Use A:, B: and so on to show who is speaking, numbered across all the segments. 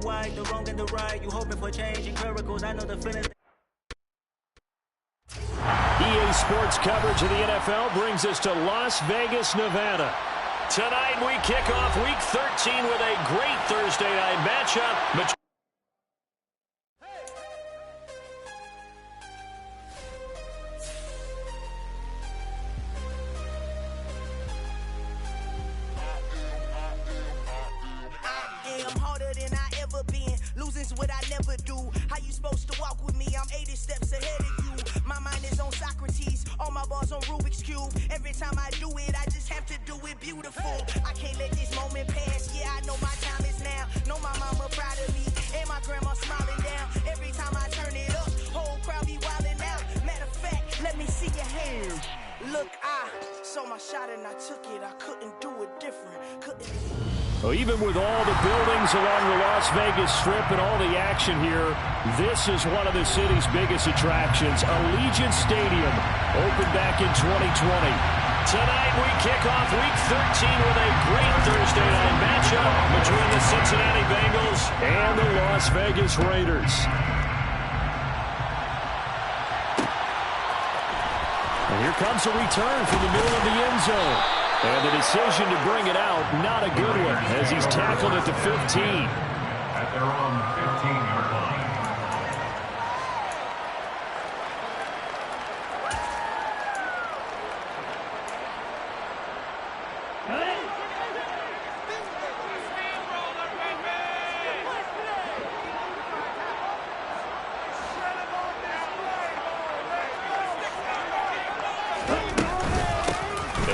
A: white, the wrong and the right. You hoping for change and miracles. I know the feeling.
B: EA Sports coverage of the NFL brings us to Las Vegas, Nevada. Tonight we kick off Week 13 with a great Thursday night matchup.
C: Losing's what I never do. How you supposed to walk with me? I'm 80 steps ahead of you. My mind is on Socrates, all my balls on Rubik's Cube. Every time I do it, I just have to do it beautiful. I can't let this moment pass. Yeah, I know my time is now. Know my mama proud of me, and my grandma smiling down. Every time I turn it up, whole crowd be wilding out. Matter of fact, let me see your hands. Look, I saw my shot and I took it. I couldn't do it different.
B: Well, even with all the buildings along the Las Vegas Strip and all the action here, this is one of the city's biggest attractions. Allegiant Stadium, opened back in 2020. Tonight we kick off Week 13 with a great Thursday night matchup between the Cincinnati Bengals and the Las Vegas Raiders. And here comes a return from the middle of the end zone. And the decision to bring it out, not a good one, as he's tackled at the 15.
D: At their own 15-yard line.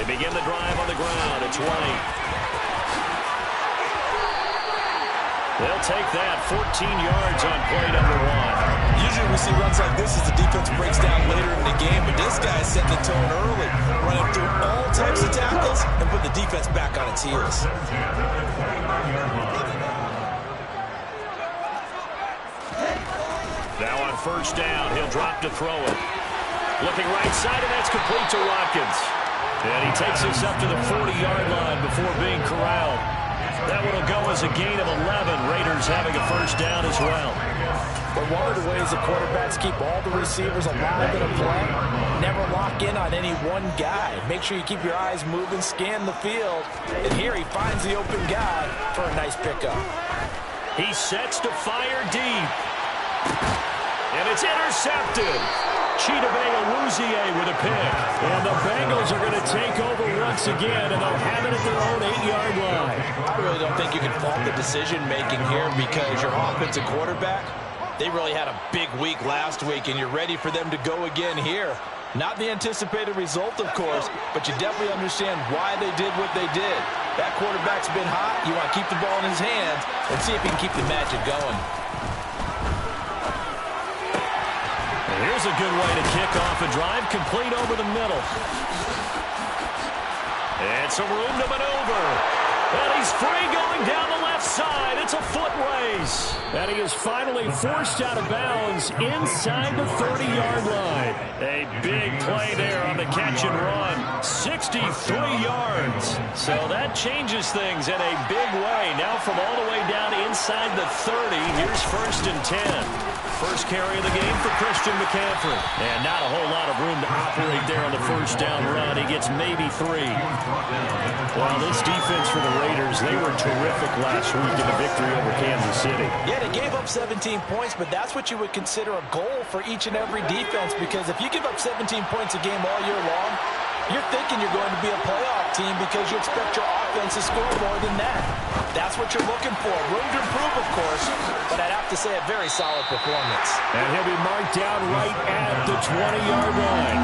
B: Begin the drive on the ground at 20. They'll take that 14 yards on play number 1.
E: Usually we see runs like this as the defense breaks down later in the game, but this guy's setting the tone early, running through all types of tackles and put the defense back on its heels.
B: Now on first down, he'll drop to throw it. Looking right side, and that's complete to Watkins. And he takes us up to the 40-yard line before being corralled. That one will go as a gain of 11. Raiders having a first down as well.
F: But one of the ways the quarterbacks keep all the receivers alive in a play, never lock in on any one guy. Make sure you keep your eyes moving, scan the field. And here he finds the open guy for a nice pickup.
B: He sets to fire deep. And it's intercepted. Chidobe Awuzie with a pick. And the Bengals are going to take over once again, and they'll have it at their own 8-yard line.
F: I really don't think you can fault the decision-making here because your offensive quarterback, they really had a big week last week, and you're ready for them to go again here. Not the anticipated result, of course, but you definitely understand why they did what they did. That quarterback's been hot. You want to keep the ball in his hands and see if he can keep the magic going.
B: Here's a good way to kick off a drive, complete over the middle. And some room to maneuver. And he's free going down the left side. It's a foot race. And he is finally forced out of bounds inside the 30-yard line. A big play there on the catch and run. 63 yards. So that changes things in a big way. Now from all the way down inside the 30, here's 1st and 10. First carry of the game for Christian McCaffrey. And not a whole lot of room to operate there on the first down run. He gets maybe 3. Well, this defense for the Raiders, they were terrific last week in the victory over Kansas City.
F: Yeah, they gave up 17 points, but that's what you would consider a goal for each and every defense, because if you give up 17 points a game all year long, you're thinking you're going to be a playoff team because you expect your offense to score more than that. That's what you're looking for. Room to improve, of course, but I'd have to say a very solid performance.
B: And he'll be marked down right at the 20-yard line.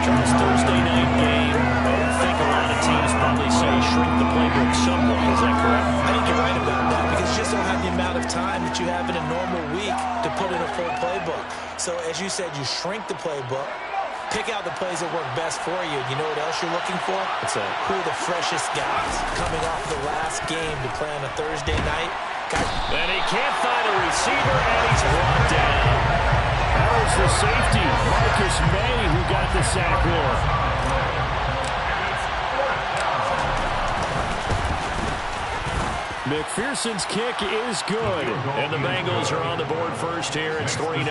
B: Charles, Thursday night game. I think a lot of teams probably say shrink the playbook somewhat. Is that correct?
F: I think you're right about that because you just don't have the amount of time that you have in a normal week to put in a full playbook. So as you said, you shrink the playbook. Pick out the plays that work best for you. You know what else you're looking for?
B: What's that?
F: Who are the freshest guys coming off the last game to play on a Thursday night?
B: And he can't find a receiver, and he's brought down. That was the safety, Marcus May, who got the sack roll. McPherson's kick is good. And the Bengals are on the board first here. It's 3-0.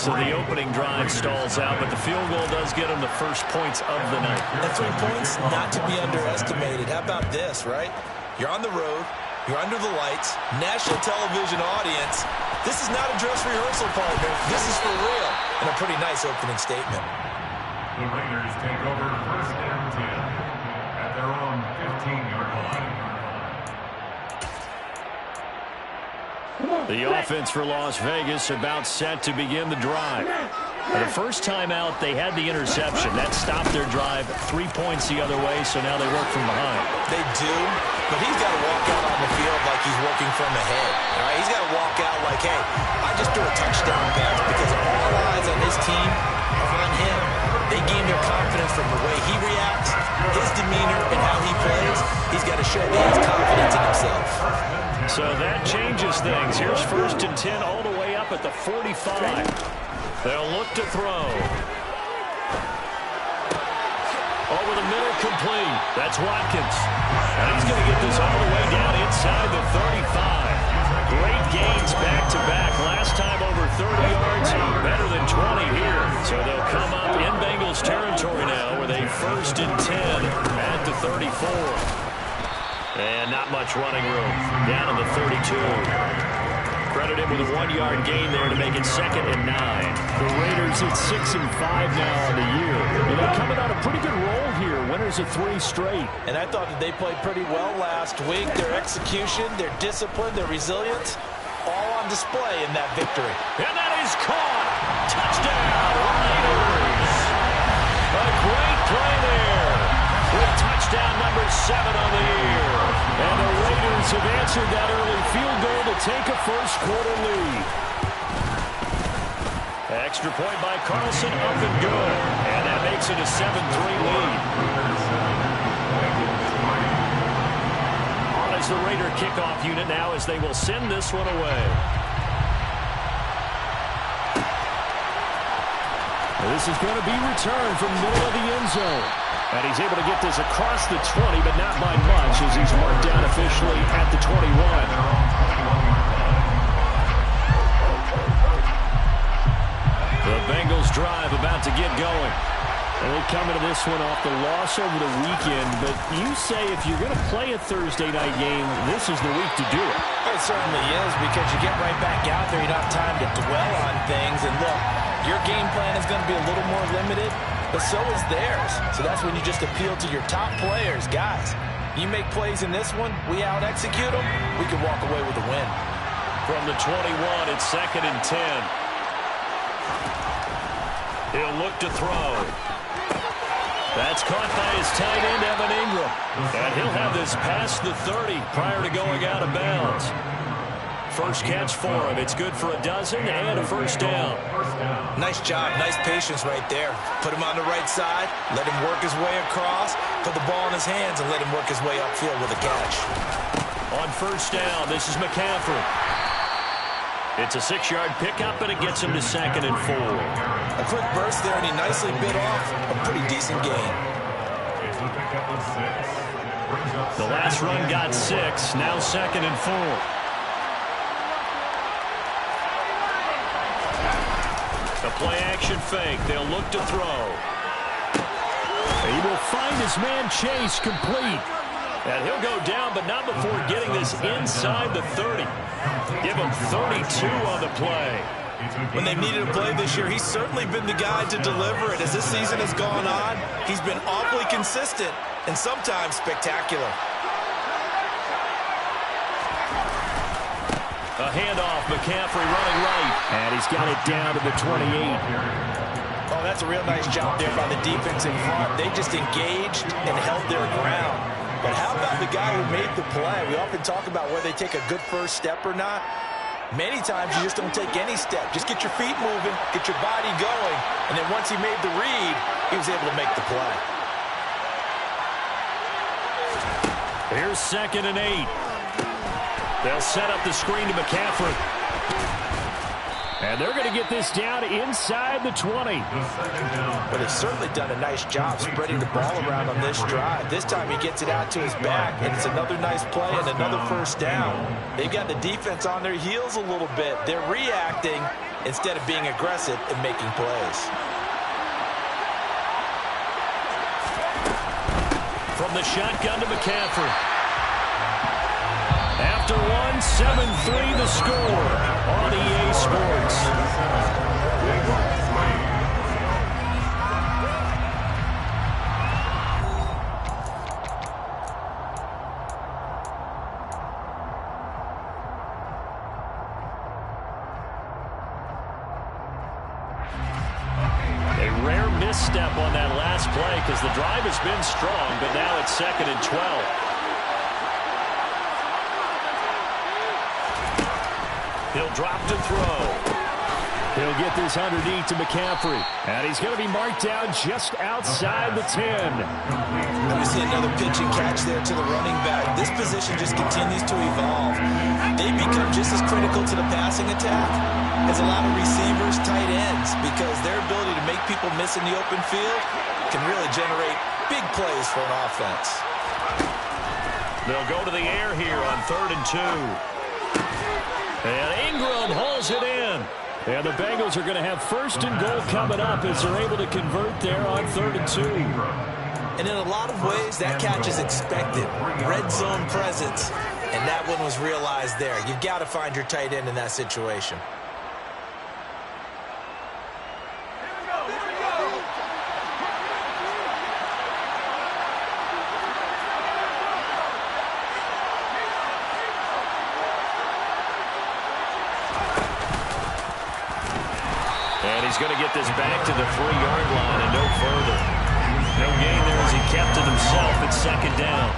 B: So the opening drive stalls out, but the field goal does get them the first points of the night.
F: And 3 points, not to be underestimated. How about this, right? You're on the road. You're under the lights. National television audience. This is not a dress rehearsal, partner. This is for real. And a pretty nice opening statement.
D: The Raiders take over 1st and 10 at their own 15-yard line.
B: The offense for Las Vegas about set to begin the drive. For the first time out, they had the interception. That stopped their drive 3 points the other way, so now they work from behind.
F: They do, but he's got to walk out on the field like he's working from ahead. All right, he's got to walk out like, hey, I just threw a touchdown pass because all eyes on his team are on him. They gain their confidence from the way he reacts, his demeanor, and how he plays. He's got to show that he has confidence in himself.
B: So that changes things. Here's 1st and 10 all the way up at the 45. They'll look to throw. Over the middle, complete. That's Watkins. And he's going to get this all the way down inside the 35. Great gains back-to-back. Last time over 30 yards, better than 20 here. So they'll come up in Bengals territory now with a 1st and 10 at the 34. And not much running room. Down to the 32. Credit him with a 1-yard gain there to make it 2nd and 9. The Raiders at 6-5 now on the year. And they're coming on a pretty good roll here. Winners of 3 straight.
F: And I thought that they played pretty well last week. Their execution, their discipline, their resilience, all on display in that victory.
B: And that is caught. Touchdown, Raiders. A great play there. With touchdown number 7 on the year. And the Raiders have answered that early field goal to take a first-quarter lead. Extra point by Carlson, up and good. And that makes it a 7-3 lead. On as the Raider kickoff unit now as they will send this one away. This is going to be returned from the middle of the end zone. And he's able to get this across the 20, but not by much as he's marked down officially at the 21. The Bengals drive about to get going. And they come into this one off the loss over the weekend, but you say if you're going to play a Thursday night game, this is the week to do it.
F: It certainly is, because you get right back out there. You don't have time to dwell on things. And look, your game plan is going to be a little more limited, but so is theirs. So that's when you just appeal to your top players. Guys, you make plays in this one, we out-execute them, we can walk away with a win.
B: From the 21, it's 2nd and 10. He'll look to throw. That's caught by his tight end, Evan Ingram. And he'll have this past the 30 prior to going out of bounds. First catch for him. It's good for a dozen and a first down.
F: Nice job. Nice patience right there. Put him on the right side. Let him work his way across. Put the ball in his hands and let him work his way upfield with a catch.
B: On first down, this is McCaffrey. It's a 6-yard pickup, and it gets him to 2nd and 4.
F: A quick burst there, and he nicely bit off a pretty decent gain.
B: The last run got 6. Now 2nd and 4. A play-action fake. They'll look to throw. He will find his man Chase complete. And he'll go down, but not before getting this inside the 30. Give him 32 on the play.
F: When they've needed a play this year, he's certainly been the guy to deliver it. As this season has gone on, he's been awfully consistent and sometimes spectacular.
B: A handoff, McCaffrey running right. And he's got it down to the 28.
F: Oh, that's a real nice job there by the defense in front. They just engaged and held their ground. But how about the guy who made the play? We often talk about whether they take a good first step or not. Many times you just don't take any step. Just get your feet moving, get your body going, and then once he made the read, he was able to make the play.
B: Here's 2nd and 8. They'll set up the screen to McCaffrey. And they're going to get this down inside the 20.
F: But they've certainly done a nice job spreading the ball around on this drive. This time he gets it out to his back, and it's another nice play and another first down. They've got the defense on their heels a little bit. They're reacting instead of being aggressive and making plays.
B: From the shotgun to McCaffrey. After one, 7-3 the score on EA Sports. A rare misstep on that last play because the drive has been strong, but now it's 2nd and 12. He'll drop to throw. He'll get this underneath to McCaffrey. And he's going to be marked down just outside the 10.
F: And we see another pitch and catch there to the running back. This position just continues to evolve. They become just as critical to the passing attack as a lot of receivers, tight ends, because their ability to make people miss in the open field can really generate big plays for an offense.
B: They'll go to the air here on 3rd and 2. And Ingram hauls it in. And the Bengals are going to have 1st and goal coming up as they're able to convert there on 3rd and 2.
F: And in a lot of ways, that catch is expected. Red zone presence. And that one was realized there. You've got to find your tight end in that situation.
B: He's going to get this back to the 3-yard line and no further. No gain there as he kept it himself at 2nd down.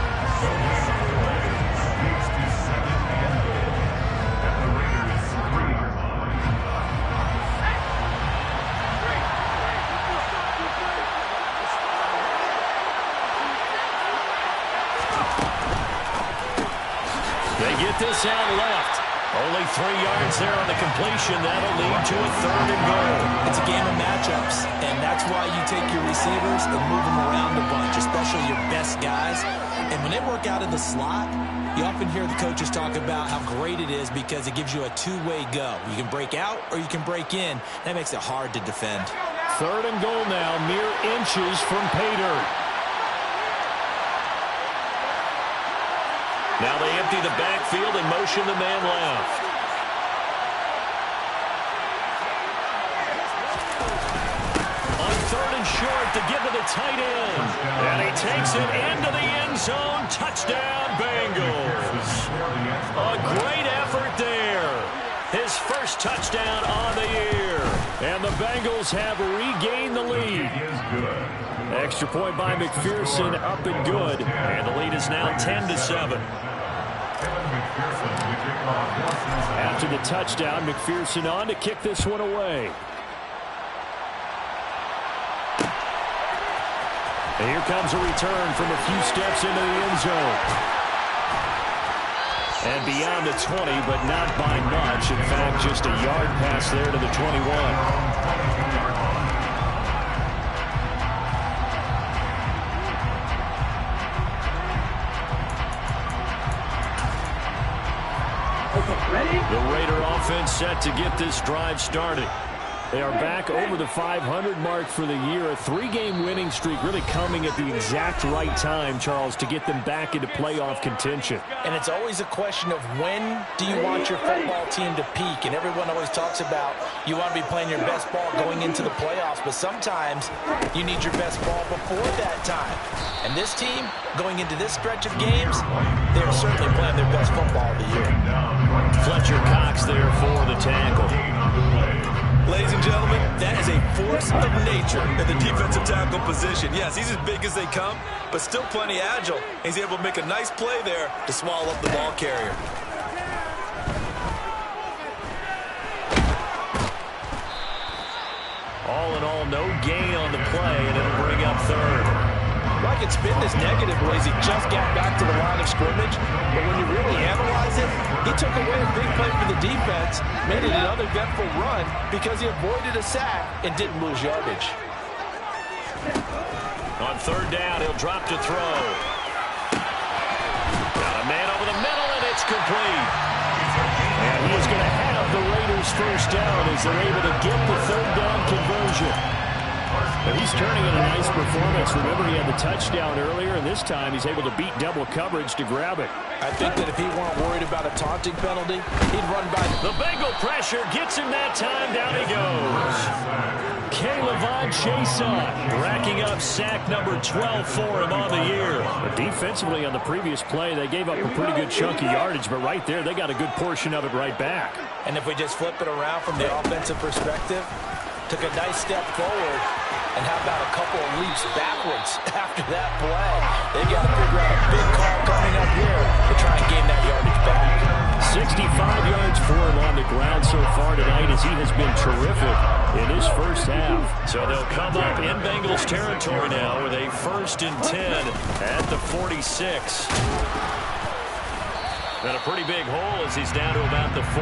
B: They get this out left. Only 3 yards there on the completion. That'll lead to a 3rd and goal.
F: It's a game of matchups, and that's why you take your receivers and move them around a bunch, especially your best guys. And when they work out of the slot, you often hear the coaches talk about how great it is because it gives you a two-way go. You can break out or you can break in. That makes it hard to defend.
B: 3rd and goal now, mere inches from pay dirt. Now they empty the backfield and motion the man left. On 3rd and short to give to the tight end. And he takes it into the end zone. Touchdown, Bengals. A great effort there. His first touchdown on the year. And the Bengals have regained the lead. Extra point by McPherson, up and good. And the lead is now 10-7. After the touchdown, McPherson on to kick this one away. And here comes a return from a few steps into the end zone. And beyond the 20, but not by much. In fact, just a yard pass there to the 21. The Raider offense set to get this drive started. They are back over the 500 mark for the year. A 3-game winning streak really coming at the exact right time, Charles, to get them back into playoff contention.
F: And it's always a question of when do you want your football team to peak? And everyone always talks about you want to be playing your best ball going into the playoffs, but sometimes you need your best ball before that time. And this team, going into this stretch of games, they're certainly playing their best football of the year.
B: Fletcher Cox there for the tackle.
E: Ladies and gentlemen, that is a force of nature in the defensive tackle position. Yes, he's as big as they come, but still plenty agile. He's able to make a nice play there to swallow up the ball carrier.
B: All in all, no gain on the play, and it'll bring up 3rd.
F: like it's been this negative as he just got back to the line of scrimmage. But when you really analyze it, he took away a big play for the defense, made it an uneventful run because he avoided a sack and didn't lose yardage.
B: On third down, he'll drop to throw. Got a man over the middle, and it's complete. And he is going to have the Raiders first down as they're able to get the third down conversion. But he's turning in a nice performance. Remember, he had the touchdown earlier, and this time he's able to beat double coverage to grab it.
F: I think that if he weren't worried about a taunting penalty, he'd run by.
B: The Bengal pressure gets him that time. Down he goes. K'Lavon Chaisson racking up sack number 12 for him on the year. But defensively on the previous play, they gave up a pretty good chunk of yardage, but right there, they got a good portion of it right back.
F: And if we just flip it around from the offensive perspective, took a nice step forward, and how about a couple of leaps backwards after that play? They've got to figure out a big call coming up here to try and gain that yardage back.
B: 65 yards for him on the ground so far tonight as he has been terrific in his first half. So they'll come up in Bengals territory now with a 1st and 10 at the 46. And a pretty big hole as he's down to about the 40.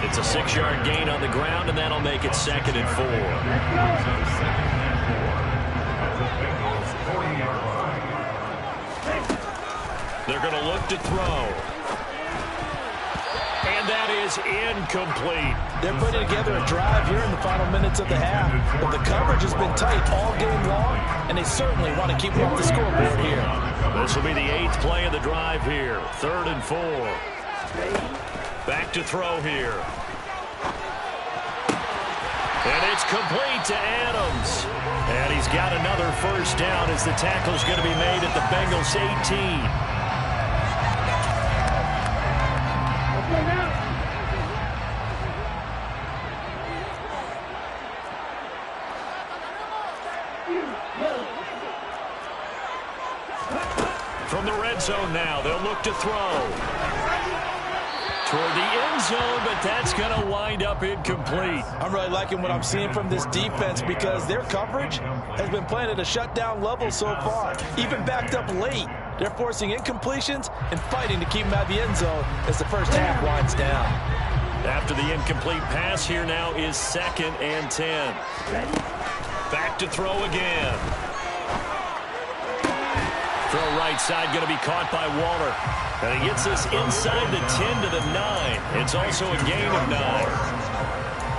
B: It's a 6-yard gain on the ground, and that'll make it 2nd and 4. They're going to look to throw. And that is incomplete.
F: They're putting together a drive here in the final minutes of the half. But the coverage has been tight all game long, and they certainly want to keep them off the scoreboard here.
B: This will be the 8th play of the drive here. 3rd and 4. Back to throw here. And it's complete to Adams. And he's got another first down as the tackle's going to be made at the Bengals 18. From the red zone now, they'll look to throw. Toward the end zone, but that's going to wind up incomplete.
F: I'm really liking what I'm seeing from this defense because their coverage has been playing at a shutdown level so far. Even backed up late, they're forcing incompletions and fighting to keep them out of the end zone as the first half winds down.
B: After the incomplete pass, here now is 2nd and 10. Back to throw again. Throw right side, going to be caught by Waller. And he gets this inside the 10 to the 9. It's also a gain of 9.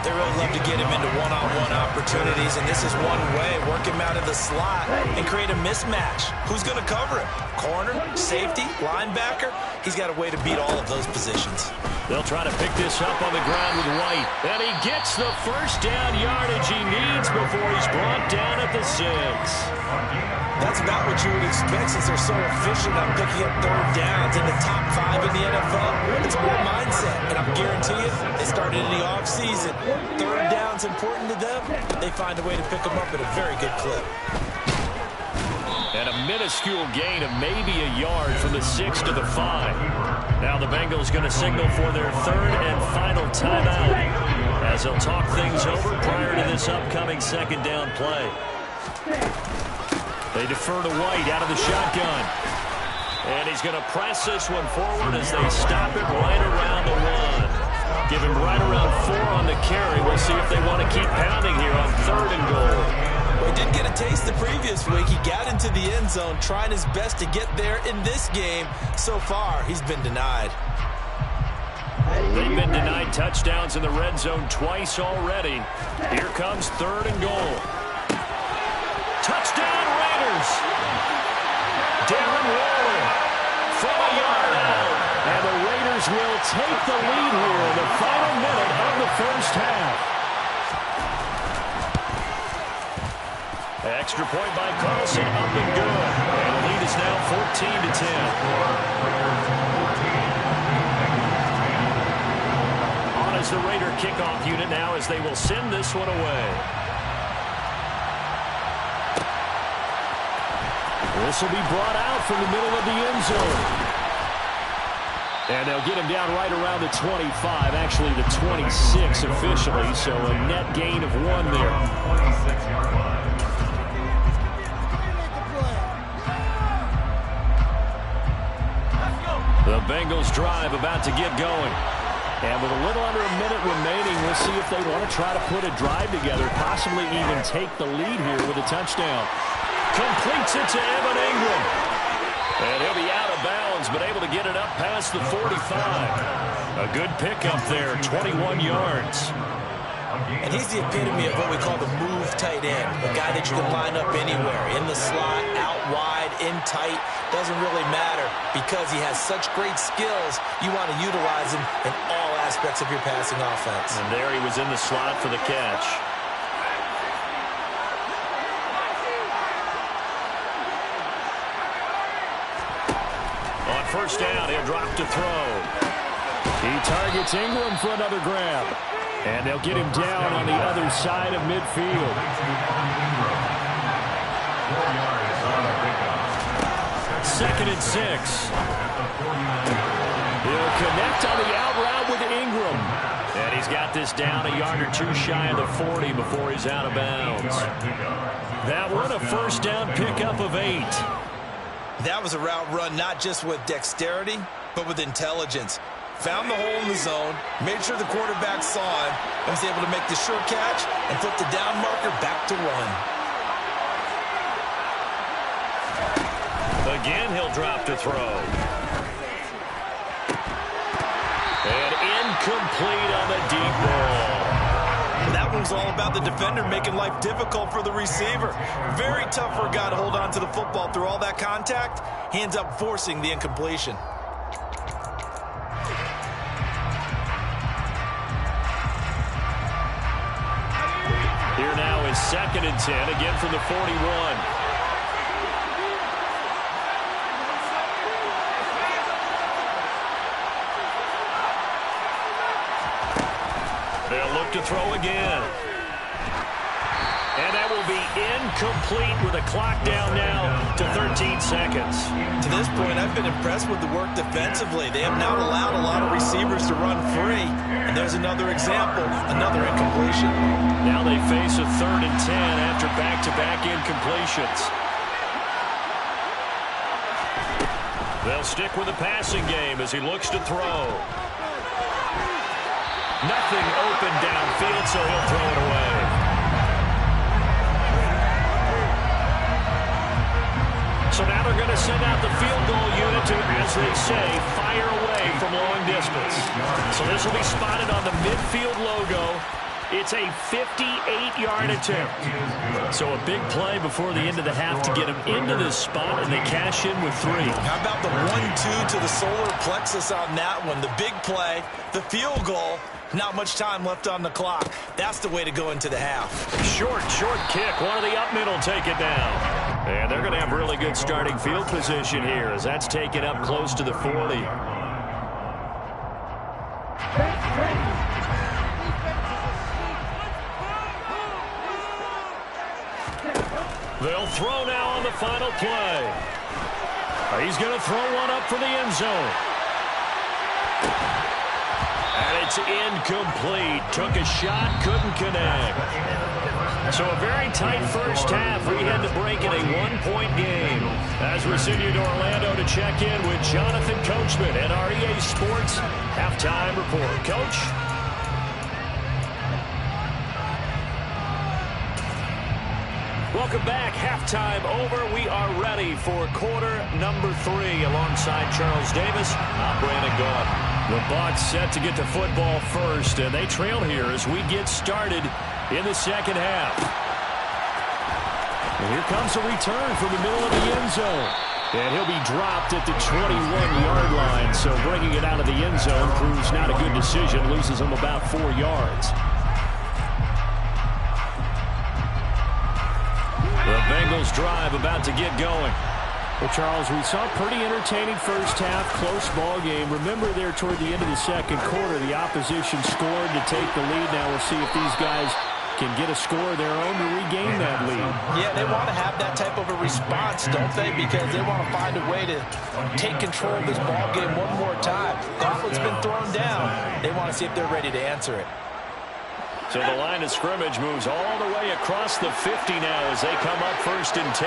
F: They really love to get him into one-on-one opportunities, and this is one way. Work him out of the slot and create a mismatch. Who's going to cover him? Corner, safety, linebacker? He's got a way to beat all of those positions.
B: They'll try to pick this up on the ground with White. And he gets the first down yardage he needs before he's brought down at the 6.
F: That's about what you would expect since they're so efficient on picking up third downs in the top 5 in the NFL. It's all mindset, and I guarantee you, they started in the offseason. Third down's important to them. They find a way to pick them up at a very good clip.
B: And a minuscule gain of maybe a yard from the 6 to the 5. Now the Bengals going to signal for their 3rd and final timeout as they'll talk things over prior to this upcoming 2nd down play. They defer to White out of the shotgun. And he's going to press this one forward as they stop it right around the 1. Give him right around 4 on the carry. We'll see if they want to keep pounding here on 3rd and goal.
F: Well, he did get a taste the previous week. He got into the end zone, trying his best to get there in this game. So far, he's been denied.
B: They've been denied touchdowns in the red zone twice already. Here comes 3rd and goal. Touchdown, Raiders! Darren Waller from a yard out. And the Raiders will take the lead here in the final minute of the first half. Extra point by Carlson, up and good. And the lead is now 14-10. On as the Raider kickoff unit now as they will send this one away. This will be brought out from the middle of the end zone. And they'll get him down right around the 25, actually the 26 officially, so a net gain of 1 there. Bengals drive about to get going. And with a little under a minute remaining, we'll see if they want to try to put a drive together, possibly even take the lead here with a touchdown. Completes it to Evan Ingram. And he'll be out of bounds, but able to get it up past the 45. A good pickup there, 21 yards.
F: And he's the epitome of what we call the move tight end, a guy that you can line up anywhere, in the slot, out wide, in tight, doesn't really matter because he has such great skills. You want to utilize him in all aspects of your passing offense.
B: And there he was in the slot for the catch. On first down, he'll drop to throw. He targets Ingram for another grab. And they'll get him down on the other side of midfield. 2nd and 6. He'll connect on the out route with Ingram. And he's got this down a yard or two shy of the 40 before he's out of bounds. That one a first down pickup of 8.
F: That was a route run not just with dexterity, but with intelligence. Found the hole in the zone, made sure the quarterback saw him, and was able to make the sure catch and flip the down marker back to 1.
B: Again, he'll drop to throw. And incomplete on the deep ball.
E: That one's all about the defender making life difficult for the receiver. Very tough for a guy to hold on to the football through all that contact. He ends up forcing the incompletion.
B: Here now is 2nd and 10, again from the 41. They'll look to throw again. And that will be incomplete with a clock down now to 13 seconds.
E: To this point, I've been impressed with the work defensively. They have not allowed a lot of receivers to run free. And there's another example, another incompletion.
B: Now they face a 3rd and 10 after back-to-back incompletions. They'll stick with the passing game as he looks to throw. Nothing open downfield, so he'll throw it away. So now they're going to send out the field goal unit to, as they say, fire away from long distance. So this will be spotted on the midfield logo. It's a 58-yard attempt. So a big play before the end of the half to get them into this spot, and they cash in with 3.
E: How about the 1-2 to the solar plexus on that one? The big play, the field goal, not much time left on the clock. That's the way to go into the half.
B: Short kick. One of the up middle take it down. And they're going to have really good starting field position here as that's taken up close to the 40. They'll throw now on the final play. He's going to throw one up for the end zone. And it's incomplete. Took a shot, couldn't connect. So a very tight first half. We had to break in a 1-point game. As we send you to Orlando to check in with Jonathan Coachman at our EA Sports Halftime Report. Coach? Welcome back. Halftime over. We are ready for quarter number 3 alongside Charles Davis. I'm Brandon Gaudin. The Bucs set to get to football first, and they trail here as we get started in the second half. And here comes a return from the middle of the end zone. And he'll be dropped at the 21-yard line, so bringing it out of the end zone proves not a good decision. Loses him about 4 yards. The Bengals drive about to get going. Well, Charles, we saw a pretty entertaining first half, close ball game. Remember there toward the end of the second quarter, the opposition scored to take the lead. Now we'll see if these guys can get a score of their own to regain that lead.
F: Yeah, they want to have that type of a response, don't they? Because they want to find a way to take control of this ball game one more time. Gauntlet's been thrown down. They want to see if they're ready to answer it.
B: So the line of scrimmage moves all the way across the 50 now as they come up 1st and 10.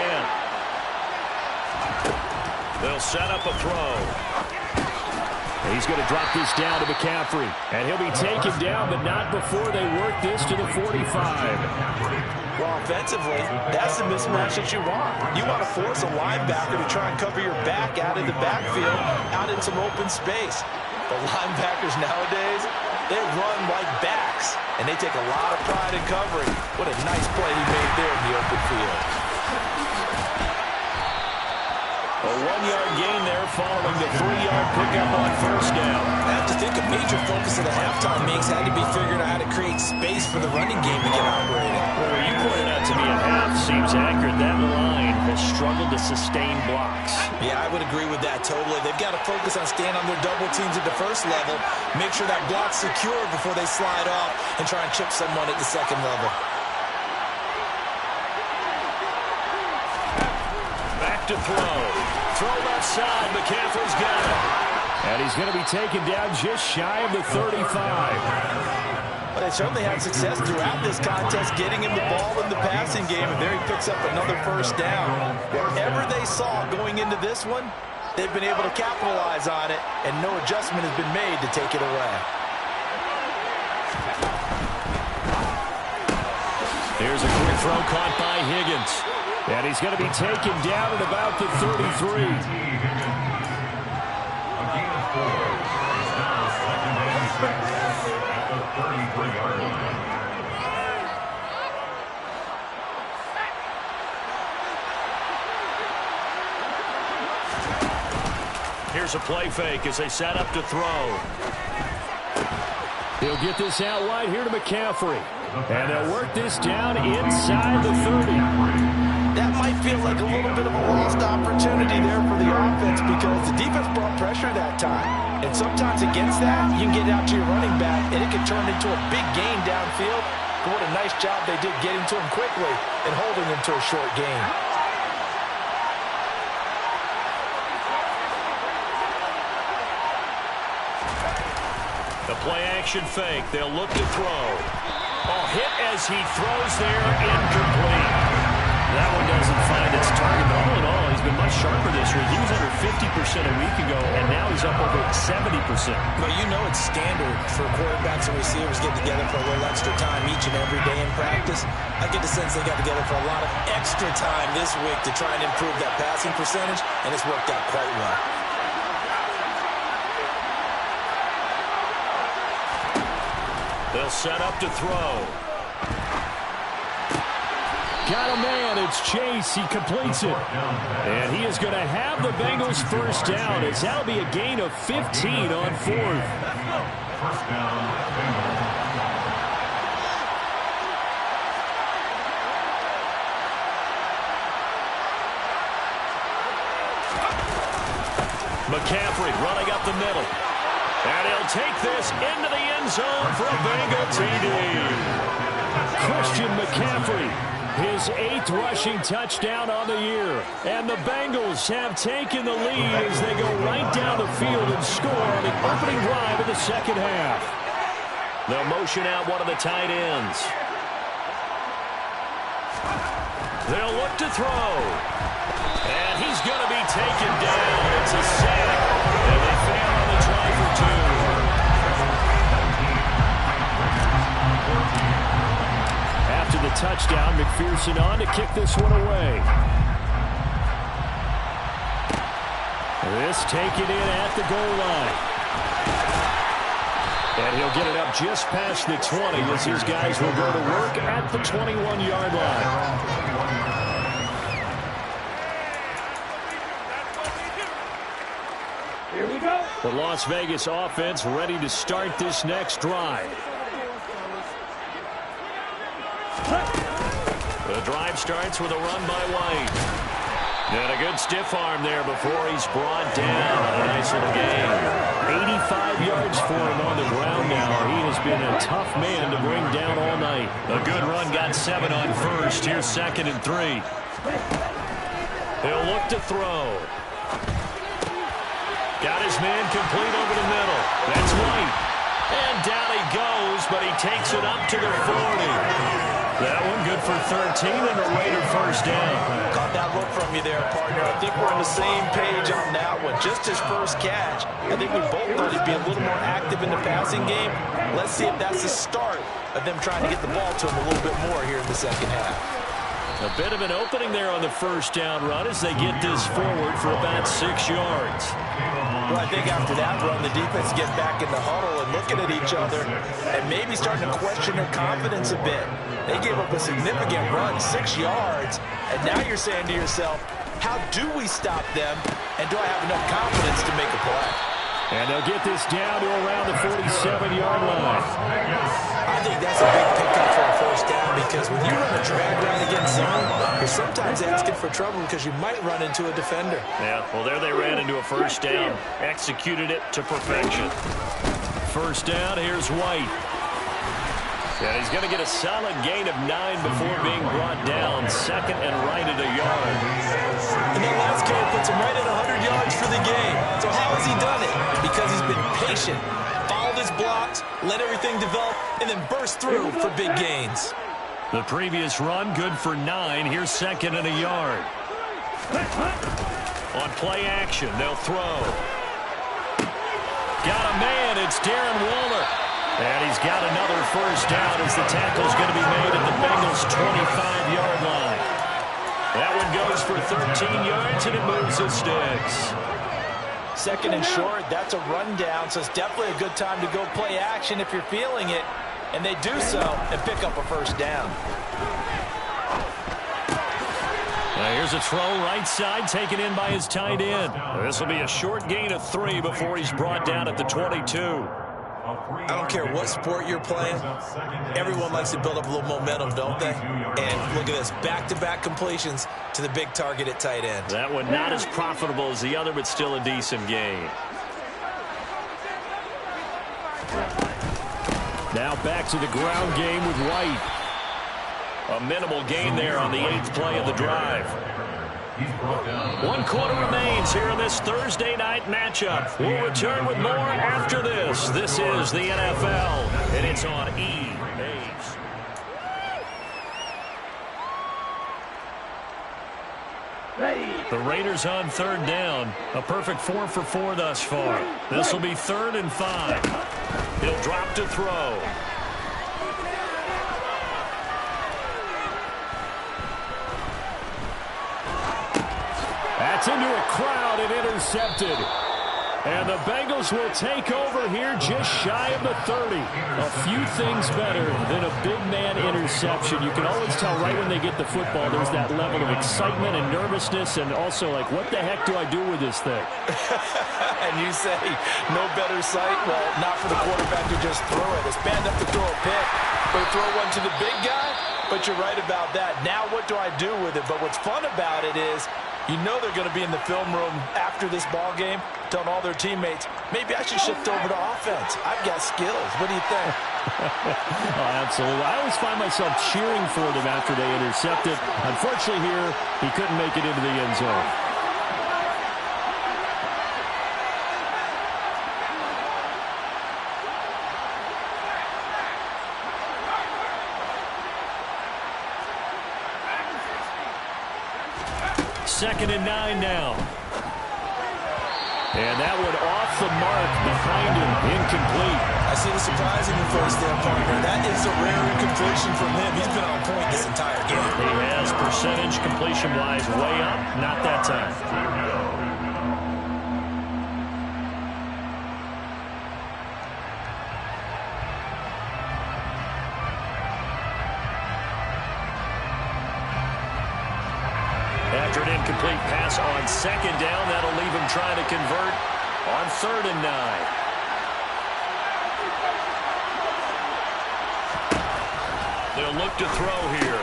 B: They'll set up a throw. He's going to drop this down to McCaffrey. And he'll be taken down, but not before they work this to the 45.
F: Well, offensively, that's the mismatch that you want. You want to force a linebacker to try and cover your back out in the backfield, out in some open space. The linebackers nowadays, they run like backs, and they take a lot of pride in covering. What a nice play he made there in the open field.
B: A 1-yard gain there following the 3-yard pickup on first down.
F: I have to think a major focus of the halftime mix had to be figuring out how to create space for the running game to get operating.
B: Well, you pointed out to me at half seems accurate. That line has struggled to sustain blocks.
F: Yeah, I would agree with that totally. They've got to focus on staying on their double teams at the first level, make sure that block's secure before they slide off and try and chip someone at the second level.
B: To throw. Throw left side. McCaffrey's got it. And he's going to be taken down just shy of the 35.
F: Well, they certainly had success throughout this contest getting him the ball in the passing game, and there he picks up another first down. Wherever they saw going into this one, they've been able to capitalize on it, and no adjustment has been made to take it away.
B: Here's a quick throw caught by Higgins. And he's going to be taken down at about the 33.
D: A gain of 4. It's now 2nd and 6 at the 33-yard line.
B: Here's a play fake as they set up to throw. He'll get this out wide here to McCaffrey. And they'll work this down inside the 30.
F: That might feel like a little bit of a lost opportunity there for the offense because the defense brought pressure that time. And sometimes against that, you can get out to your running back, and it can turn into a big gain downfield. But what a nice job they did getting to him quickly and holding him to a short gain.
B: The play-action fake. They'll look to throw. Oh, hit as he throws there, incomplete. That one doesn't find its target. But all in all, he's been much sharper this week. He was under 50% a week ago, and now he's up over 70%.
F: Well, you know it's standard for quarterbacks and receivers get together for a little extra time each and every day in practice. I get the sense they got together for a lot of extra time this week to try and improve that passing percentage, and it's worked out quite well.
B: They'll set up to throw. Got a man. It's Chase. He completes it. And he is going to have the Bengals first down. As that'll be a gain of 15 on fourth.
D: First down, Bengals.
B: McCaffrey running up the middle. And he'll take this into the end zone for a Bengal TD. Christian McCaffrey, his 8th rushing touchdown on the year. And the Bengals have taken the lead as they go right down the field and score on the opening drive of the second half. They'll motion out one of the tight ends. They'll look to throw. And he's going to be taken down. It's a sack. And they fail on the try for 2. After the touchdown, McPherson on to kick this one away. This taken in at the goal line. And he'll get it up just past the 20 as his guys will go to work at the 21-yard line. The Las Vegas offense ready to start this next drive. The drive starts with a run by White. And a good stiff arm there before he's brought down. A nice little gain. 85 yards for him on the ground now. He has been a tough man to bring down all night. A good run, got 7 on first. Here's 2nd and 3. He'll look to throw. Got his man complete over the middle. That's White. And down he goes, but he takes it up to the 40. That one good for 13 and a Raider first down.
F: Caught that look from you there, partner. I think we're on the same page on that one. Just his first catch. I think we both thought he'd be a little more active in the passing game. Let's see if that's the start of them trying to get the ball to him a little bit more here in the second half.
B: A bit of an opening there on the first down run as they get this forward for about 6 yards.
F: Well, I think after that run, the defense get back in the huddle and looking at each other and maybe starting to question their confidence a bit. They gave up a significant run, 6 yards, and now you're saying to yourself, how do we stop them, and do I have enough confidence to make a play?
B: And they'll get this down to around the 47-yard line.
F: I think that's a big pickup for a first down because when you run a drag route against zone, you're sometimes asking for trouble because you might run into a defender.
B: Yeah, well, there they ran into a first down. Executed it to perfection. First down, here's White. And he's going to get a solid gain of 9 before being brought down. Second and right at a yard.
F: And that last carry puts him right at 100 yards for the game. So how has he done it? Because he's been patient, followed his blocks, let everything develop, and then burst through for big gains.
B: The previous run, good for 9. Here's second and a yard. On play action, they'll throw. Got a man, it's Darren Waller. And he's got another first down as the tackle's going to be made at the Bengals' 25-yard line. That one goes for 13 yards, and it moves the sticks.
F: Second and short, that's a rundown, so it's definitely a good time to go play action if you're feeling it. And they do so and pick up a first down.
B: Now here's a throw right side taken in by his tight end. This will be a short gain of 3 before he's brought down at the 22.
E: I don't care what sport you're playing. Everyone likes to build up a little momentum, don't they? And look at this, back-to-back completions to the big target at tight end.
B: That one not as profitable as the other, but still a decent gain. Now back to the ground game with White. A minimal gain there on the 8th play of the drive. 1 quarter remains here in this Thursday night matchup. We'll return with more after this. This is the NFL, and it's on EA. The Raiders on third down. A perfect 4 for 4 thus far. This will be 3rd and 5. He'll drop to throw. That's into a crowd and intercepted. And the Bengals will take over here just shy of the 30. A few things better than a big man interception. You can always tell right when they get the football, there's that level of excitement and nervousness and also like, what the heck do I do with this thing?
F: And you say, no better sight? Well, not for the quarterback to just throw it. It's bad enough to throw a pick, but throw one to the big guy? But you're right about that. Now what do I do with it? But what's fun about it is, you know they're going to be in the film room after this ball game, telling all their teammates, maybe I should shift over to offense. I've got skills. What do you think?
B: Oh, absolutely. I always find myself cheering for them after they intercepted. Unfortunately here, he couldn't make it into the end zone. Second and 9 now. And that one off the mark behind him, incomplete.
E: I see the surprise in your face there, partner. That is a rare incompletion from him. He's been on point this entire game.
B: He has percentage completion-wise way up, not that time. After an incomplete pass on second down, that'll leave him trying to convert on 3rd and 9. They'll look to throw here.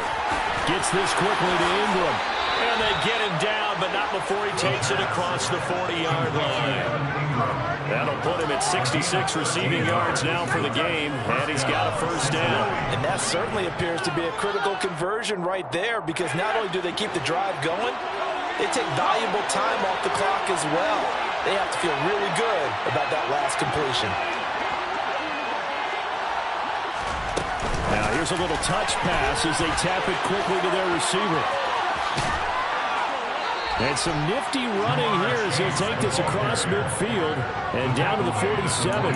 B: Gets this quickly to Ingram. And they get him down, but not before he takes it across the 40-yard line. That'll put him at 66 receiving yards now for the game, and he's got a first down.
F: And that certainly appears to be a critical conversion right there, because not only do they keep the drive going, they take valuable time off the clock as well. They have to feel really good about that last completion.
B: Now here's Here's a little touch pass as they tap it quickly to their receiver. And some nifty running here as he'll take this across midfield and down to the 47.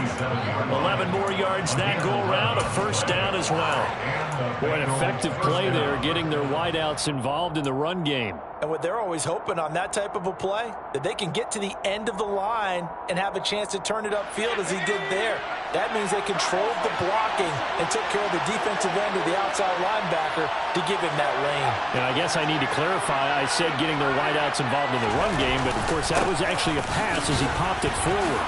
B: 11 more yards that go around, a first down as well. Boy, an effective play there, getting their wideouts involved in the run game.
F: And what they're always hoping on that type of a play, that they can get to the end of the line and have a chance to turn it upfield as he did there. That means they controlled the blocking and took care of the defensive end of the outside linebacker to give him that lane.
B: And I guess I need to clarify, I said getting their wideouts involved in the run game, but of course that was actually a pass as he popped it forward.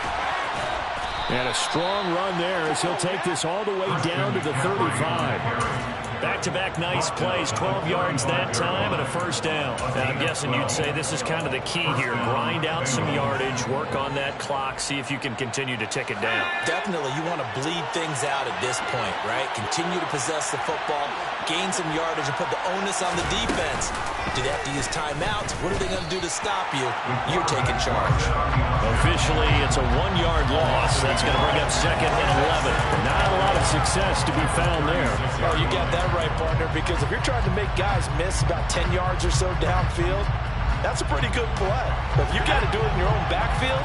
B: And a strong run there as he'll take this all the way down to the 35. Back-to-back nice plays, 12 yards that time and a first down.
G: And I'm guessing you'd say this is kind of the key here. Grind out some yardage, work on that clock, see if you can continue to tick it down.
F: Definitely, you want to bleed things out at this point, right? Continue to possess the football, gain some yardage, and put the onus on the defense. Do they have to use timeouts? What are they going to do to stop you? You're taking charge.
B: Officially, it's a 1-yard loss. That's going to bring up 2nd and 11. Not a lot of success to be found there.
F: Oh, you got that right, partner, because if you're trying to make guys miss about 10 yards or so downfield, that's a pretty good play. But if you got to do it in your own backfield,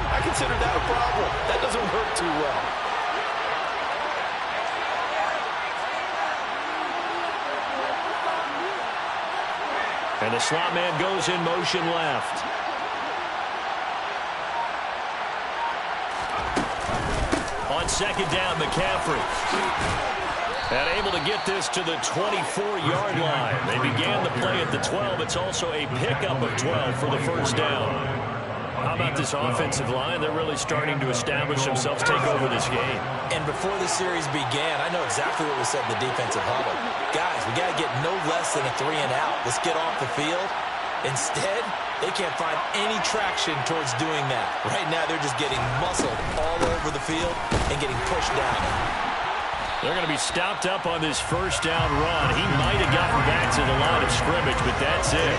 F: I consider that a problem. That doesn't work too well.
B: And the slot man goes in motion left. On 2nd down, McCaffrey. And able to get this to the 24-yard line. They began the play at the 12. It's also a pickup of 12 for the first down. How about this offensive line? They're really starting to establish themselves, take over this game.
F: And before the series began, I know exactly what was said in the defensive huddle. Guys, we got to get no less than a 3-and-out. Let's get off the field. Instead, they can't find any traction towards doing that. Right now, they're just getting muscled all over the field and getting pushed down.
B: They're going to be stopped up on this first down run. He might have gotten back to the line of scrimmage, but that's it.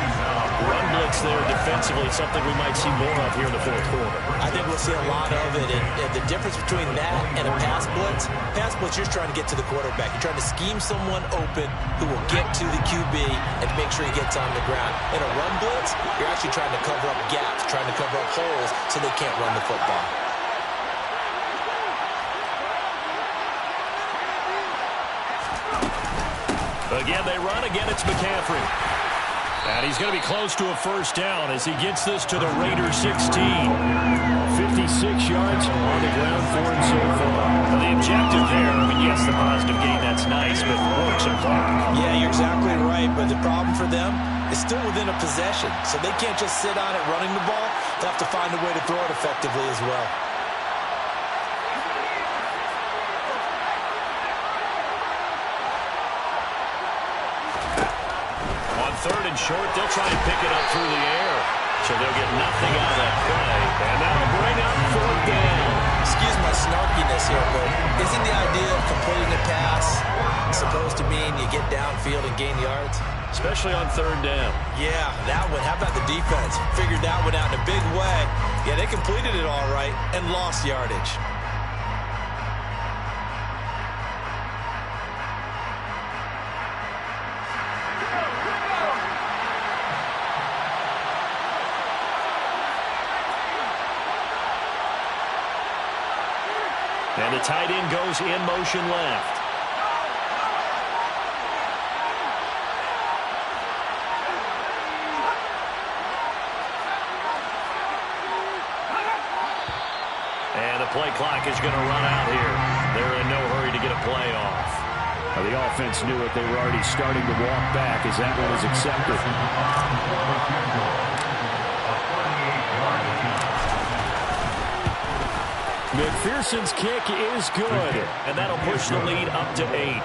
B: Run blitz there defensively, something we might see more of here in the fourth quarter.
F: I think we'll see a lot of it. And the difference between that and a pass blitz, you're trying to get to the quarterback. You're trying to scheme someone open who will get to the QB and make sure he gets on the ground. In a run blitz, you're actually trying to cover up gaps, trying to cover up holes so they can't run the football.
B: Again, they run. Again, it's McCaffrey. And he's going to be close to a first down as he gets this to the Raiders 16. 56 yards on the ground for him so far. Now, the objective there, I mean, yes, the positive gain, that's nice, but work some clock.
F: Yeah, you're exactly right, but the problem for them is still within a possession, so they can't just sit on it running the ball. They have to find a way to throw it effectively as well.
B: Third and short, they'll try and pick it up through the air. So they'll get nothing out of that play. And that'll bring up 4th down.
F: Excuse my snarkiness here, but isn't the idea of completing a pass supposed to mean you get downfield and gain yards?
B: Especially on 3rd down.
F: Yeah, that one. How about the defense? Figured that one out in a big way. Yeah, they completed it all right and lost yardage.
B: And the tight end goes in motion left. And the play clock is going to run out here. They're in no hurry to get a play off. Well, the offense knew it. They were already starting to walk back as that one was accepted. McPherson's kick is good, and that'll push the lead up to 8.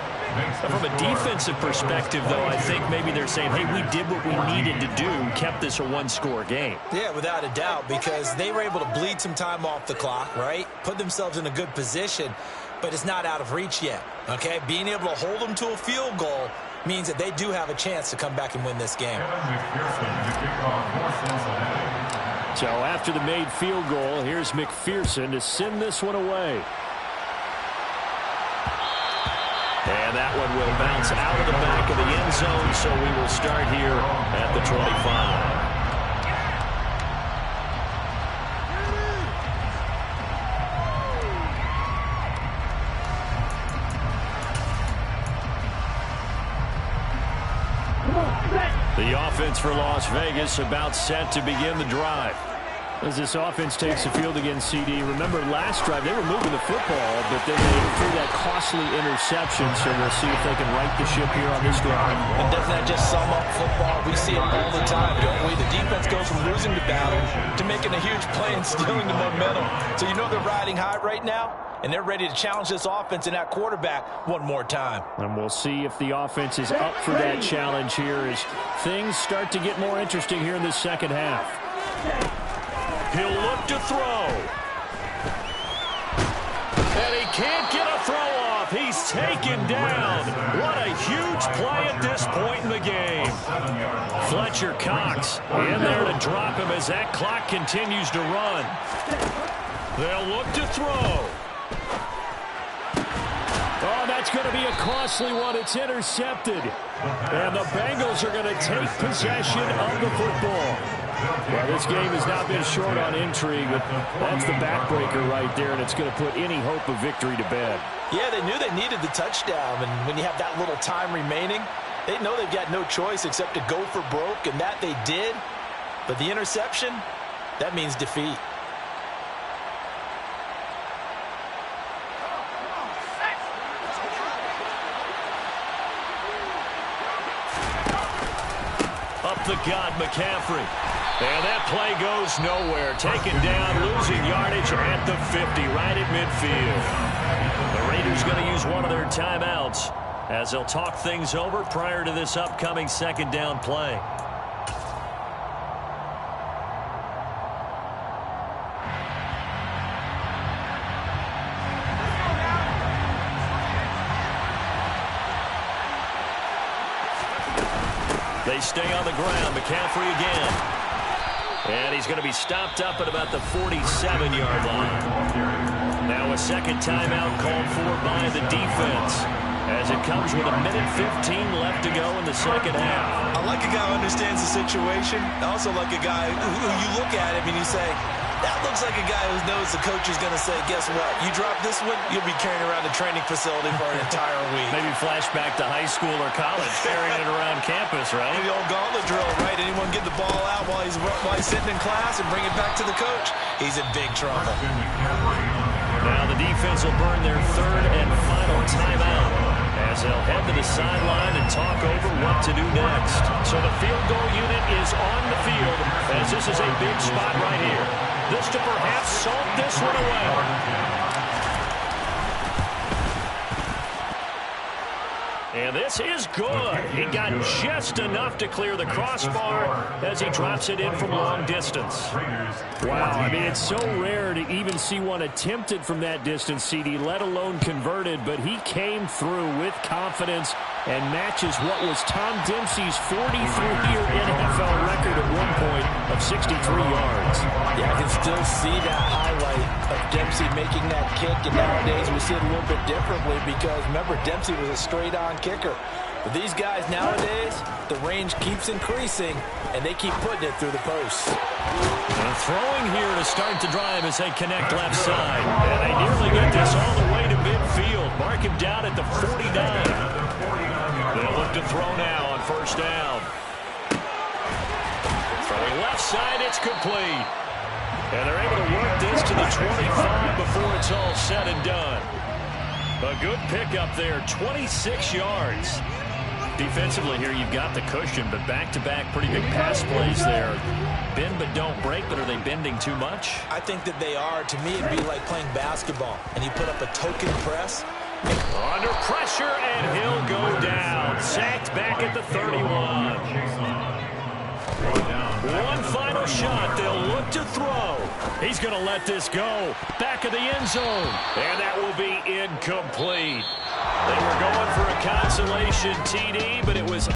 B: Now, from a defensive perspective, though, I think maybe they're saying, hey, we did what we needed to do, kept this a one-score game.
F: Yeah, without a doubt, because they were able to bleed some time off the clock, right? Put themselves in a good position, but it's not out of reach yet, okay? Being able to hold them to a field goal means that they do have a chance to come back and win this game.
B: So after the made field goal, here's McPherson to send this one away. And And that one will bounce out of the back of the end zone, so we will start here at the 25. The offense for Las Vegas about set to begin the drive. As this offense takes the field against CD. Remember last drive, they were moving the football, but then they threw that costly interception, so we'll see if they can right the ship here on this drive.
F: And doesn't that just sum up football? We see it all the time, don't we? The defense goes from losing the battle to making a huge play and stealing the momentum. So you know they're riding high right now, and they're ready to challenge this offense and that quarterback one more time.
B: And we'll see if the offense is up for that challenge here as things start to get more interesting here in the second half. He'll look to throw. And he can't get a throw off. He's taken down. What a huge play at this point in the game. Fletcher Cox in there to drop him as that clock continues to run. They'll look to throw. Oh, that's going to be a costly one. It's intercepted. And the Bengals are going to take possession of the football. Well, this game has not been short on intrigue, but that's the backbreaker right there, and it's going to put any hope of victory to bed.
F: Yeah, they knew they needed the touchdown, and when you have that little time remaining, they know they've got no choice except to go for broke, and that they did. But the interception, that means defeat.
B: Up the gut, McCaffrey. And that play goes nowhere. Taken down, losing yardage at the 50, right at midfield. The Raiders going to use one of their timeouts as they'll talk things over prior to this upcoming second down play. They stay on the ground. McCaffrey again. And he's going to be stopped up at about the 47-yard line. Now a second timeout called for by the defense as it comes with 1:15 left to go in the second half.
E: I like a guy who understands the situation. I also like a guy who you look at him and you say, that looks like a guy who knows the coach is going to say, guess what? You drop this one, you'll be carrying around the training facility for an entire week.
B: Maybe flashback to high school or college, carrying it around campus, right?
E: The old gauntlet drill, right? Anyone get the ball out while he's sitting in class and bring it back to the coach? He's in big trouble.
B: Now the defense will burn their third and final timeout as they'll head to the sideline and talk over what to do next. So the field goal unit is on the field as this is a big spot right here. This to perhaps salt this one away. And this is good. He got just enough to clear the crossbar as he drops it in from long distance. Wow, I mean, it's so rare to even see one attempted from that distance, CD, let alone converted, but he came through with confidence and matches what was Tom Dempsey's 43-year NFL record at one point of 63 yards.
F: Yeah, I can still see that highlight of Dempsey making that kick, and nowadays we see it a little bit differently because, remember, Dempsey was a straight-on kicker. But these guys nowadays, the range keeps increasing, and they keep putting it through the posts.
B: And throwing here to start the drive as they connect left side. And they nearly get this all the way to midfield. Mark him down at the 49. They'll look to throw now on first down. Throwing left side, it's complete. And they're able to work this to the 25 before it's all said and done. A good pickup there, 26 yards. Defensively here, you've got the cushion, but back-to-back pretty big pass plays there. Bend but don't break, but are they bending too much?
F: I think that they are. To me, it'd be like playing basketball, and you put up a token press.
B: Under pressure, and he'll go down. Sacked back at the 31. One final shot. They'll look to throw. He's going to let this go. Back of the end zone. And that will be incomplete. They were going for a consolation TD, but it was